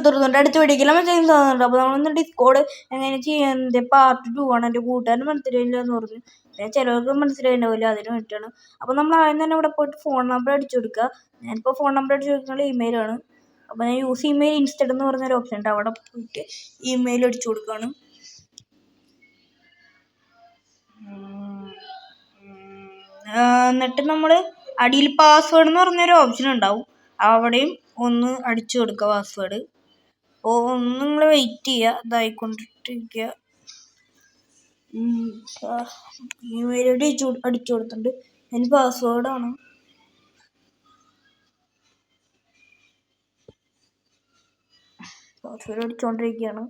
തുറന്നുണ്ട് അടുത്ത് പിടിക്കലാൻ തോന്നുന്നുണ്ട്. അപ്പോൾ നമ്മളൊന്ന് ഡിസ്കോഡ് എങ്ങനെ ചെയ്യുന്നത് പാർട്ട് 2 ആണ്. എൻ്റെ കൂട്ടുകാരൻ മനസ്സിലായില്ല എന്ന് പറഞ്ഞു. ചിലവർക്ക് മനസ്സിലായിട്ടുണ്ടാവില്ല, അതിന് വേണ്ടിയിട്ടാണ്. അപ്പോൾ നമ്മൾ ആദ്യം തന്നെ ഇവിടെ പോയിട്ട് ഫോൺ നമ്പർ അടിച്ചു കൊടുക്കുക. ഞാനിപ്പോൾ ഫോൺ നമ്പർ അടിച്ചു കൊടുക്കുന്നത് ഇമെയിലാണ്. അപ്പോൾ ഞാൻ യൂസ് ഇമെയിൽ ഇൻസ്റ്റഡ് എന്ന് പറഞ്ഞൊരു ഓപ്ഷൻ ഉണ്ട്, അവിടെ പോയിട്ട് ഇമെയിൽ അടിച്ചു കൊടുക്കുകയാണ്. എന്നിട്ട് നമ്മൾ അടിയിൽ പാസ്വേഡ് എന്ന് പറഞ്ഞൊരു ഓപ്ഷൻ ഉണ്ടാവും, അവിടെയും ഒന്ന് അടിച്ചു കൊടുക്കുക പാസ്വേഡ്. അപ്പോൾ ഒന്ന് നിങ്ങൾ വെയിറ്റ് ചെയ്യുക, ഇതായിക്കൊണ്ടിരിക്കുക. ഇമെയിൽ അടിച്ചു കൊടുത്തിട്ടുണ്ട്, അതിന് പാസ്വേഡാണ്. പാസ്വേഡ് അടിച്ചുകൊണ്ടിരിക്കുകയാണ്.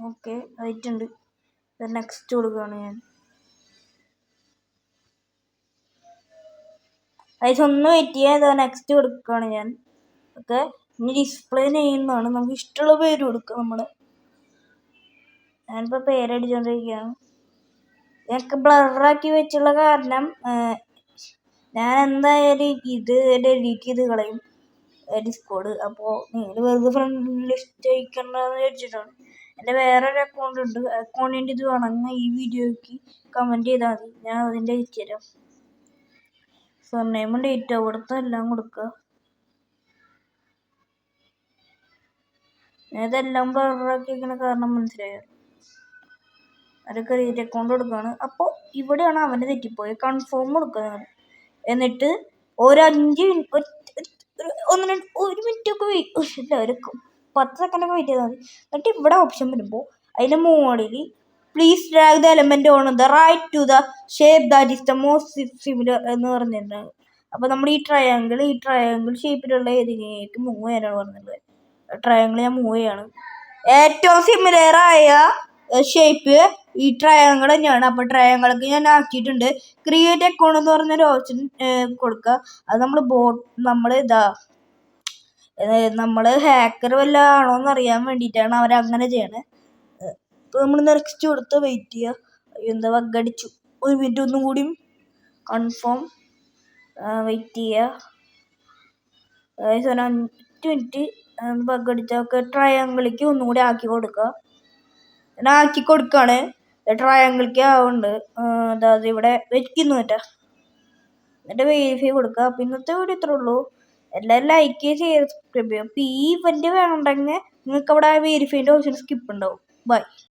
ഓക്കെ, ആയിട്ടുണ്ട്. നെക്സ്റ്റ് കൊടുക്കുകയാണ് ഞാൻ. ഒന്ന് വെയിറ്റ് ചെയ്യാൻ നെക്സ്റ്റ് കൊടുക്കുകയാണ് ഞാൻ. ഓക്കെ, ഇനി ഡിസ്പ്ലേ ചെയ്യുന്നതാണ്, നമുക്ക് ഇഷ്ടമുള്ള പേര് കൊടുക്കുക. ഞാനിപ്പോൾ പേരടിച്ചുകൊണ്ടിരിക്കുകയാണ്. ഞങ്ങൾക്ക് ബ്ലറാക്കി വെച്ചുള്ള കാരണം ഞാൻ എന്തായാലും ഇത് ഡിലീറ്റ് ചെയ്ത് കളയും ഡിസ്കോഡ്. അപ്പോൾ നിങ്ങൾ വെറുതെ ഫ്രണ്ട് ലിസ്റ്റ് അയക്കണ്ടെന്ന് വിചാരിച്ചിട്ടാണ്. എൻ്റെ വേറൊരു അക്കൗണ്ട് ഉണ്ട്, അക്കൗണ്ടിൻ്റെ ഇത് വേണമെങ്കിൽ ഈ വീഡിയോയ്ക്ക് കമൻറ്റ് ചെയ്താൽ മതി, ഞാൻ അതിൻ്റെ അയച്ചു തരാം. സർനെയിമും ഡേറ്റ് ഓഫ് ബർത്ത് എല്ലാം കൊടുക്കുക. ഇതെല്ലാം ബ്ലറാക്കി വെക്കണ കാരണം മനസ്സിലായോ? അത് ക്രിയേറ്റ് അക്കൗണ്ട് കൊടുക്കുകയാണ്. അപ്പോൾ ഇവിടെയാണ് അവൻ്റെ തെറ്റിപ്പോയത്. കൺഫേം കൊടുക്കുക. എന്നിട്ട് ഒരു 5 ഒരു മിനിറ്റൊക്കെ വെയിറ്റ്, ഒരു 10 സെക്കൻഡൊക്കെ വെയിറ്റ് ചെയ്താൽ മതി. എന്നിട്ട് ഇവിടെ ഓപ്ഷൻ വരുമ്പോൾ അതിൻ്റെ മുകളിൽ please drag the element on the right to the shape that is the most similar എന്ന് പറഞ്ഞിട്ടുണ്ടാകും. അപ്പോൾ നമ്മൾ ഈ ട്രയാങ്കിൾ ഷേപ്പിലുള്ള ഏതിലേക്ക് മൂവ് ചെയ്യാനാണ് പറഞ്ഞിട്ടുള്ളത്. ട്രയാങ്കിൾ ഞാൻ മൂവ് ചെയ്യാണ്. ഏറ്റവും സിമിലറായ ഷേപ്പ് ഈ ട്രയാങ്കിൾ തന്നെയാണ്. അപ്പോൾ ട്രയാങ്കിൾക്ക് ഞാൻ ആക്കിയിട്ടുണ്ട്. ക്രിയേറ്റ് അക്കൗണ്ട് എന്ന് പറഞ്ഞൊരു ഓപ്ഷൻ കൊടുക്കുക. അത് നമ്മൾ ഹാക്കർ വല്ല ആണോന്ന് അറിയാൻ വേണ്ടിയിട്ടാണ് അവരങ്ങനെ ചെയ്യണത്. ഇപ്പോൾ നമ്മൾ നെക്സ്റ്റ് കൊടുത്ത് വെയിറ്റ് ചെയ്യുക. എന്താ വഗ്ഗടിച്ചു, ഒരു മിനിറ്റ് ഒന്നും കൂടിയും കൺഫേം വെയിറ്റ് ചെയ്യുക. അതായത് 5 മിനിറ്റ് ബഗ്ഗടിച്ചൊക്കെ ട്രയാങ്കിളിക്ക് ഒന്നും കൂടി ആക്കി കൊടുക്കുക. ഞാൻ ആക്കി കൊടുക്കുകയാണ്. ട്രയാങ്കിളിക്ക് ആവുന്നുണ്ട്, അതായത് ഇവിടെ വെക്കുന്നു കേട്ടോ. എന്നിട്ട് വെരിഫൈ കൊടുക്കുക. അപ്പോൾ ഇന്നത്തെ വീഡിയോ ഇത്രേ ഉള്ളൂ. എല്ലാവരും ലൈക്ക് ചെയ്ത് സബ്സ്ക്രൈബ് ചെയ്യുക. അപ്പോൾ ഈ ഇവൻ്റ് വേണമെന്നുണ്ടെങ്കിൽ നിങ്ങൾക്ക് അവിടെ വെരിഫൈൻ്റെ ഓപ്ഷൻ സ്കിപ്പ് ഉണ്ടാവും. ബൈ.